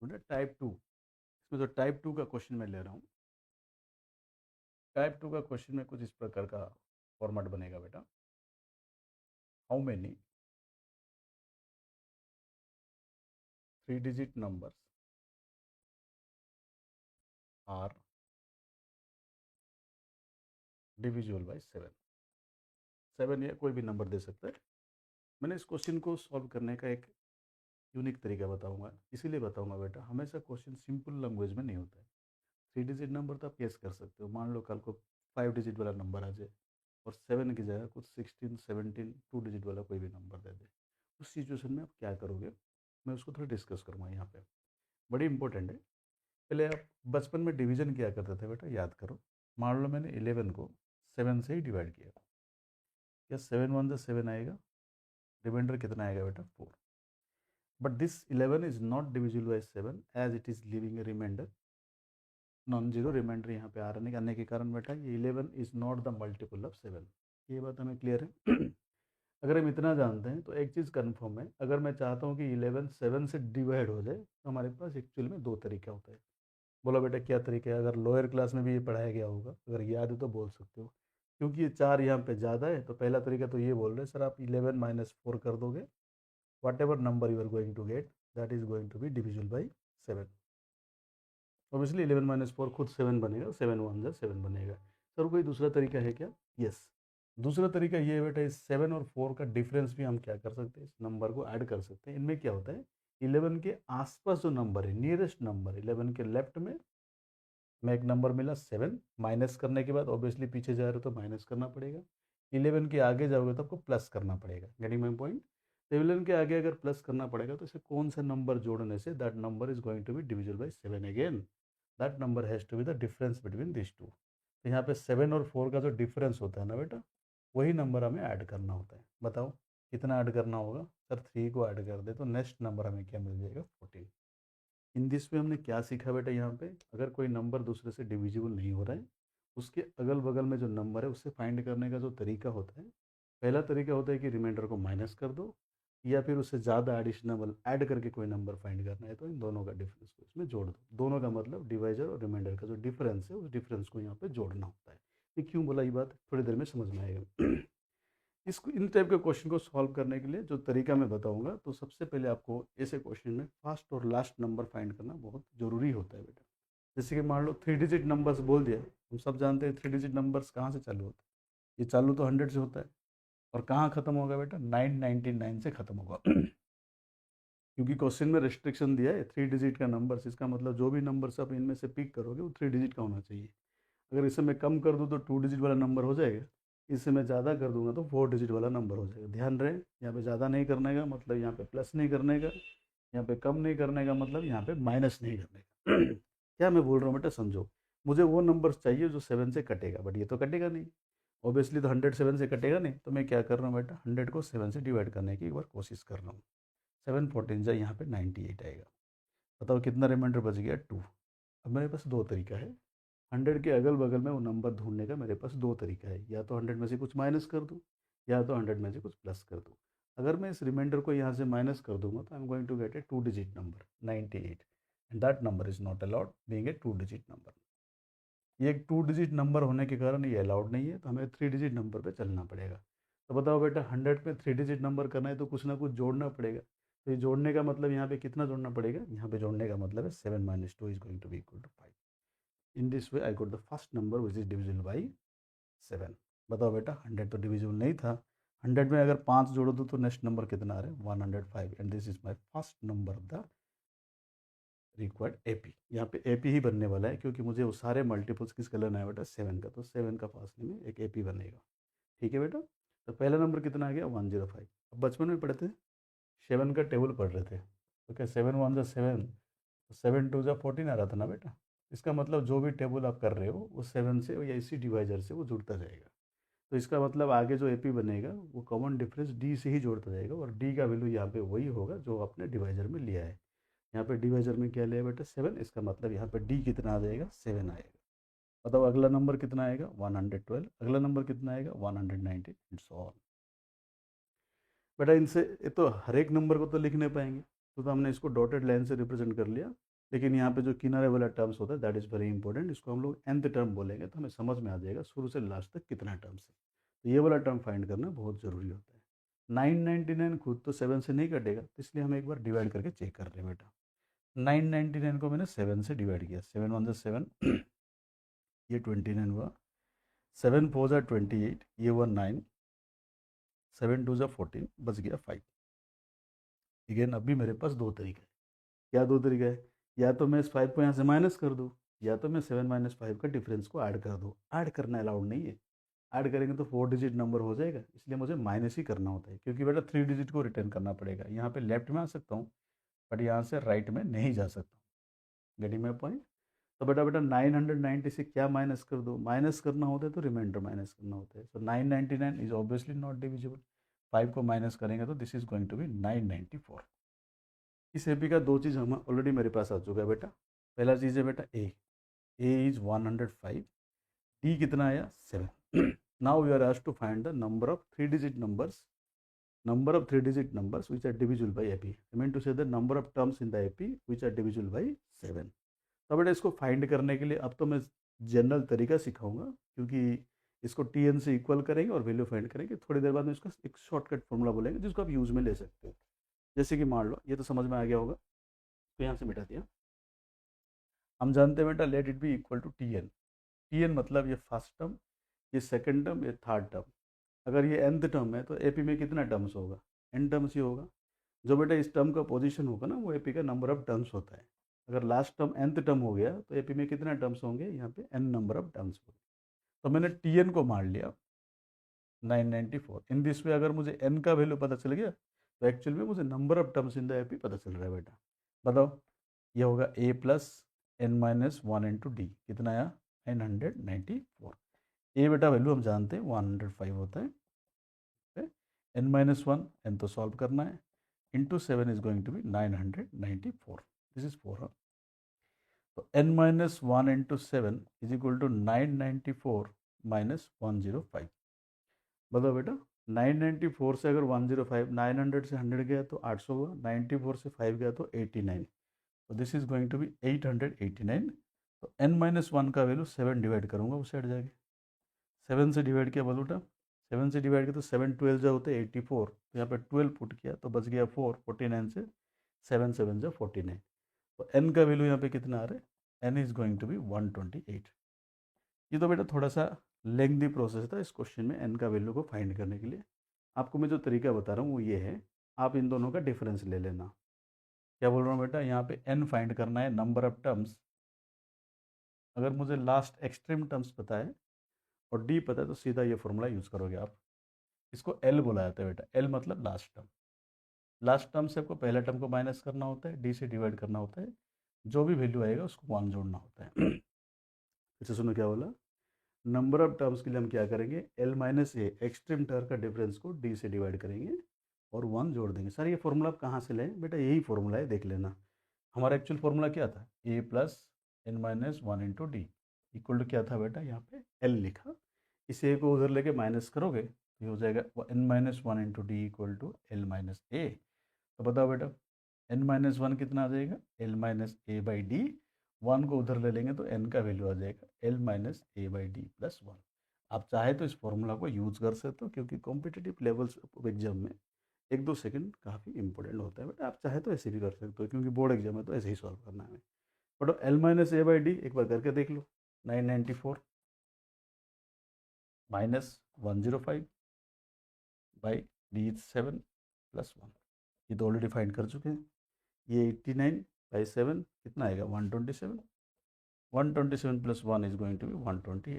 बेटा टाइप 2, इसमें जो टाइप 2 का क्वेश्चन मैं ले रहा हूँ, टाइप 2 का क्वेश्चन में कुछ इस प्रकार का फॉर्मेट बनेगा बेटा। How many 3 digit numbers are divisible by 7। 7 या कोई भी नंबर दे सकता है। मैंने इस क्वेश्चन को सॉल्व करने का एक यूनिक तरीका बताऊंगा, इसीलिए बताऊंगा बेटा, हमेशा क्वेश्चन सिंपल लैंग्वेज में नहीं होता है। 3 डिजिट नंबर तो आप गेस कर सकते हो, मान लो कल को 5 डिजिट वाला नंबर आ जाए और 7 की जगह कुछ 16, 17 2 डिजिट वाला कोई भी नंबर दे दे, उस सिचुएशन में आप क्या करोगे, मैं उसको थोड़ा डिस्कस करूँगा यहाँ पे। बड़ी इंपॉर्टेंट है। पहले आप बचपन में डिवीजन क्या करते थे बेटा, याद करो। मान लो मैंने 11 को 7 से ही डिवाइड किया, क्या 7 1 जा 7 आएगा, रिमाइंडर कितना आएगा बेटा 4। But this 11 is not divisible by 7 as it is leaving a reminder, non zero reminder यहाँ पे आने के कारण बेटा ये 11 is not the multiple of 7। ये बात हमें क्लियर है। अगर हम इतना जानते हैं तो एक चीज़ कन्फर्म है, अगर मैं चाहता हूँ कि 11 7 से डिवाइड हो जाए तो हमारे पास एक्चुअल में दो तरीका होता है। बोला बेटा क्या तरीका है, अगर लोअर क्लास में भी ये पढ़ाया गया होगा, अगर याद है तो बोल सकते हो। क्योंकि ये 4 यहाँ पे ज़्यादा है तो पहला तरीका तो ये बोल रहे हैं सर आप 11 माइनस 4 कर दोगे, whatever number you are going to get that is going to be divisible by 7। Obviously 11 minus 4 खुद 7 बनेगा, 7 1 जा 7 बनेगा। सर कोई दूसरा तरीका है क्या? यस, दूसरा तरीका ये है बेटा, इस 7 और 4 का डिफरेंस भी हम क्या कर सकते हैं, इस नंबर को ऐड कर सकते हैं। इनमें क्या होता है, 11 के आसपास जो नंबर है, नियरेस्ट नंबर 11 के लेफ्ट में मैं एक नंबर मिला 7, माइनस करने के बाद ऑब्वियसली पीछे जा रहे हो तो माइनस करना पड़ेगा। 11 के आगे जाओगे तो आपको प्लस करना पड़ेगा। Getting my point? तो 11 के आगे अगर प्लस करना पड़ेगा तो इसे कौन सा नंबर जोड़ने से that number is going to be divisible by 7 again, that number has to be the difference between this two. तो यहाँ पे 7 और 4 का जो डिफरेंस होता है ना बेटा, वही नंबर हमें ऐड करना होता है। बताओ कितना ऐड करना होगा? सर 3 को ऐड कर दे तो नेक्स्ट नंबर हमें क्या मिल जाएगा, 14। इन दिस में हमने क्या सीखा बेटा, यहाँ पे अगर कोई नंबर दूसरे से डिविजिबल नहीं हो रहा है, उसके अगल बगल में जो नंबर है उससे फाइंड करने का जो तरीका होता है, पहला तरीका होता है कि रिमाइंडर को माइनस कर दो, या फिर उससे ज़्यादा एडिशनल ऐड करके कोई नंबर फाइंड करना है तो इन दोनों का डिफरेंस को इसमें जोड़ दो। दोनों का मतलब डिवाइजर और रिमाइंडर का जो डिफरेंस है उस डिफरेंस को यहाँ पे जोड़ना होता है। ये क्यों बोला, ये बात थोड़ी देर में समझ में आएगा। इसको इन टाइप के क्वेश्चन को सॉल्व करने के लिए जो तरीका मैं बताऊंगा, तो सबसे पहले आपको ऐसे क्वेश्चन में फर्स्ट और लास्ट नंबर फाइंड करना बहुत ज़रूरी होता है बेटा। जैसे कि मान लो 3 डिजिट नंबर्स बोल दिया, हम सब जानते हैं 3 डिजिट नंबर्स कहाँ से चालू होते हैं, ये चालू तो 100 से होता है, और कहाँ ख़त्म होगा बेटा, 999 से ख़त्म होगा। क्योंकि क्वेश्चन में रिस्ट्रिक्शन दिया है 3 डिजिट का नंबर, इसका मतलब जो भी नंबर्स आप इनमें से पिक करोगे वो 3 डिजिट का होना चाहिए। अगर इसे मैं कम कर दूँ तो 2 डिजिट वाला नंबर हो जाएगा, इसे मैं ज़्यादा कर दूंगा तो 4 डिजिट वाला नंबर हो जाएगा। ध्यान रहे, यहाँ पे ज़्यादा नहीं करने का मतलब यहाँ पे प्लस नहीं करने का, यहाँ पे कम नहीं करने का मतलब यहाँ पे माइनस नहीं करने का। क्या मैं बोल रहा हूँ बेटा, समझो। मुझे वो नंबर चाहिए जो 7 से कटेगा, बट ये तो कटेगा नहीं, ऑब्वियसली तो 100 7 से कटेगा नहीं, तो मैं क्या कर रहा हूँ बेटा, 100 को 7 से डिवाइड करने की एक बार कोशिश कर रहा हूँ। 7 14 जा यहाँ पे 98 आएगा। बताओ कितना रिमाइंडर बच गया, 2। अब मेरे पास दो तरीका है, 100 के अगल बगल में वो नंबर ढूंढने का मेरे पास दो तरीका है, या तो 100 में से कुछ माइनस कर दूँ, या तो 100 में से कुछ प्लस कर दूँ। अगर मैं इस रिमाइंडर को यहाँ से माइनस कर दूंगा तो I am going to get a 2 digit number 98, and that number is not allowed being a 2 digit number. ये एक 2 डिजिट नंबर होने के कारण ये अलाउड नहीं है, तो हमें 3 डिजिट नंबर पे चलना पड़ेगा। तो बताओ बेटा, 100 में 3 डिजिट नंबर करना है तो कुछ ना कुछ जोड़ना पड़ेगा। तो ये जोड़ने का मतलब यहाँ पे कितना जोड़ना पड़ेगा, यहाँ पे जोड़ने का मतलब है 7 - 2 is going to be equal to 5। In this way I got the first number which is divisible by 7। बताओ बेटा, 100 तो डिविजिबल नहीं था, 100 में अगर 5 जोड़ दो तो नेक्स्ट नंबर कितना आ रहा है, 105, and this is my first number of the required AP. यहाँ पे एपी ही बनने वाला है क्योंकि मुझे वो सारे मल्टीपल्स किसका लेना है बेटा, 7 का, तो 7 का फासले में एक एपी बनेगा। ठीक है बेटा, तो पहला नंबर कितना आ गया, 105। अब बचपन में पढ़े थे, 7 का टेबल पढ़ रहे थे, तो क्या 7 1 जा 7, 7 2 जा 14 आ रहा था ना बेटा। इसका मतलब जो भी टेबल आप कर रहे हो वो 7 से या इसी डिवाइजर से वो जुड़ता जाएगा। तो इसका मतलब आगे जो एपी बनेगा वो कॉमन डिफरेंस डी से ही जोड़ता जाएगा, और डी का वैल्यू यहाँ पे वही होगा जो आपने डिवाइजर में लिया है। यहाँ पे डिवाइजर में क्या लिया बेटा, 7, इसका मतलब यहाँ पे डी कितना आ जाएगा, 7 आएगा। बताओ अगला नंबर कितना आएगा, 112। अगला नंबर कितना आएगा, 190, इट्स ऑल। बेटा इनसे ये तो हर एक नंबर को तो लिख नहीं पाएंगे, तो हमने इसको डॉटेड लाइन से रिप्रेजेंट कर लिया। लेकिन यहाँ पे जो किनारे वाला टर्म्स होता है दैट इज़ वेरी इंपॉर्टेंट, इसको हम लोग nth टर्म बोलेंगे तो हमें समझ में आ जाएगा शुरू से लास्ट तक कितना टर्म्स है। तो ये वाला टर्म फाइंड करना बहुत ज़रूरी होता है। 999 खुद तो 7 से नहीं कटेगा, तो इसलिए हम एक बार डिवाइड करके चेक कर रहे हैं बेटा। 999 को मैंने 7 से डिवाइड किया, 7 1 जा 7 ये 29 हुआ, 7 4 जा 28, ये हुआ 9, 7 2 जा 14, बच गया 5। अगेन अभी मेरे पास दो तरीके हैं। क्या दो तरीका है? या तो मैं इस 5 को यहाँ से माइनस कर दूँ, या तो मैं 7 - 5 का डिफरेंस को ऐड कर दूँ। ऐड करना अलाउड नहीं है, ऐड करेंगे तो 4 डिजिट नंबर हो जाएगा, इसलिए मुझे माइनस ही करना होता है, क्योंकि बेटा 3 डिजिट को रिटर्न करना पड़ेगा। यहाँ पे लेफ्ट में आ सकता हूँ बट यहाँ से राइट में नहीं जा सकता हूँ। Getting my point? तो बेटा 990 से क्या माइनस कर दो? माइनस करना होता है तो रिमाइंडर माइनस करना होता है। So 999 is obviously not divisible. 5 को माइनस करेंगे तो this is going to be 994। इस एपी का दो चीज़ हम ऑलरेडी मेरे पास आ चुका है बेटा। पहला चीज़ है बेटा ए इज 105, डी कितना आया 7। Now we are asked to find the number of 3 digit numbers, number of 3 digit numbers which are divisible by AP. I mean to say the number of terms in the AP which are divisible by 7. तो बेटा इसको find करने के लिए अब तो मैं general तरीका सिखाऊंगा, क्योंकि इसको TN से इक्वल करेंगे और वैल्यू फाइंड करेंगे। थोड़ी देर बाद में इसका एक शॉर्टकट फॉर्मूला बोलेंगे जिसको आप यूज में ले सकते हो। जैसे कि मान लो ये तो समझ में आ गया होगा, तो यहाँ से मिटा दिया। हम जानते हैं बेटा let it be equal to TN। TN मतलब ये फर्स्ट टर्म, ये सेकेंड टर्म, ये थर्ड टर्म। अगर ये nth टर्म है तो एपी में कितना टर्म्स होगा? n टर्म्स ही होगा। जो बेटा इस टर्म का पोजीशन होगा ना, वो एपी का नंबर ऑफ टर्म्स होता है। अगर लास्ट टर्म nth टर्म हो गया तो एपी में कितना टर्म्स होंगे? यहाँ पे n नंबर ऑफ टर्म्स होंगे। तो मैंने TN को मान लिया 994। इन दिस वे अगर मुझे n का वैल्यू पता चल गया तो एक्चुअल में मुझे number of terms in the AP पता चल रहा है बेटा। बताओ, ये होगा a plus n-1 into D, कितना आया? 994। ए बेटा वैल्यू हम जानते हैं 105 होता है। n-1 n तो सॉल्व करना है, into 7 is going to be 994। This is 4। तो n-1 into 7 is equal to 994 minus 105। बताओ बेटा 994 से अगर 105, 900 से 100 गया तो 800 हुआ, 94 से 5 गया तो 89। तो this is going to be 889। तो n-1 का वैल्यू 7 डिवाइड करूँगा उस साइड जाके। 7 से डिवाइड किया बोलूटा, 7 से डिवाइड किया तो 7 12 जो होते हैं 84, तो यहाँ पे 12 पुट किया तो बच गया 4। 49 से 7 7 जो 49। तो n का वैल्यू यहाँ पे कितना आ रहा है? n is going to be 128। ये तो बेटा थोड़ा सा लेंथी प्रोसेस था इस क्वेश्चन में n का वैल्यू को फाइंड करने के लिए। आपको मैं जो तरीका बता रहा हूँ वो ये है, आप इन दोनों का डिफरेंस ले लेना। क्या बोल रहा हूँ बेटा? यहाँ पे n फाइंड करना है, नंबर ऑफ टर्म्स। अगर मुझे लास्ट एक्सट्रीम टर्म्स पता है और डी पता है तो सीधा ये फॉर्मूला यूज़ करोगे आप। इसको एल बोला जाता है बेटा। एल मतलब लास्ट टर्म। लास्ट टर्म से आपको पहले टर्म को माइनस करना होता है, डी से डिवाइड करना होता है, जो भी वैल्यू आएगा उसको 1 जोड़ना होता है। फिर से सुनो क्या बोला। नंबर ऑफ टर्म्स के लिए हम क्या करेंगे? एल माइनस ए, एक्सट्रीम टर्म का डिफरेंस को डी से डिवाइड करेंगे और 1 जोड़ देंगे। सर ये फॉर्मूला आप कहाँ से लें? बेटा यही फॉर्मूला है, देख लेना। हमारा एक्चुअल फॉर्मूला क्या था? A plus n-1 into D equal to क्या था बेटा? यहाँ पे एल लिखा। इस ए को उधर लेके माइनस करोगे तो ये हो जाएगा n-1 into D equal to L minus A. तो बताओ बेटा n-1 कितना आ जाएगा? L minus A by D. 1 को उधर ले लेंगे तो n का वैल्यू आ जाएगा L minus A by D plus 1। आप चाहे तो इस फॉर्मूला को यूज़ कर सकते हो, क्योंकि कॉम्पिटिटिव लेवल्स एग्जाम में 1-2 सेकंड काफ़ी इंपॉर्टेंट होता है बेटा। आप चाहे तो ऐसे भी कर सकते हो, क्योंकि बोर्ड एग्जाम है तो ऐसे ही सॉल्व करना है। But L minus A by D एक बार करके देख लो। 994 माइनस 105 बाई डी 7 प्लस 1, ये तो ऑलरेडी फाइंड कर चुके हैं। ये 89 बाई 7 कितना आएगा? 127। 127 plus 1 is going to be 128।